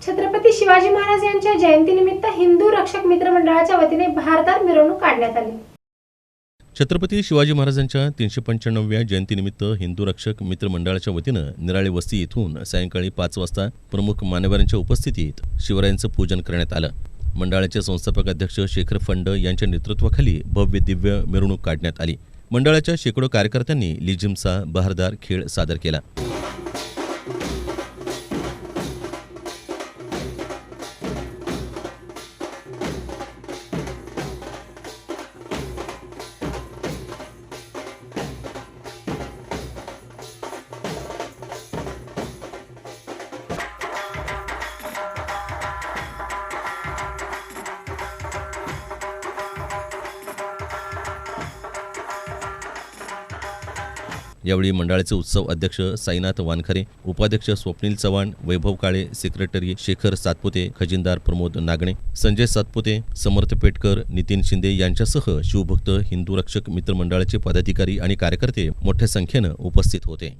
छत्रपती शिवाजी महाराज यांच्या जयंतीनिमित्त हिंदू रक्षक मित्र मंडळाच्या वतीने भारदार मिरवणूक काढण्यात आली। छत्रपती शिवाजी महाराजांच्या 395व्या जयंतीनिमित्त हिंदू रक्षक मित्र मंडळाच्या वतीनं निराळे वस्ती येथून सायंकाळी 5 वाजता प्रमुख मान्यवरांच्या उपस्थितीत शिवरायांचं पूजन करण्यात आलं। मंडळाचे संस्थापक अध्यक्ष शेखर फंड यांच्या नेतृत्वाखाली भव्य दिव्य मिरवणूक काढण्यात आली। मंडळाच्या शेकडो कार्यकर्त्यांनी लिजिमचा बहारदार खेळ सादर केला। यावेळी मंडळाचे उत्सव अध्यक्ष साईनाथ वानखरे, उपाध्यक्ष स्वप्नील चव्हाण, वैभव काळे, सेक्रेटरी शेखर सातपुते, खजिनदार प्रमोद नागणे, संजय सातपुते, समर्थ पेटकर, नितीन शिंदे यांच्यासह शिवभक्त हिंदू रक्षक मित्र मंडळाचे पदाधिकारी आणि कार्यकर्ते मोठ्या संख्येनं उपस्थित होते।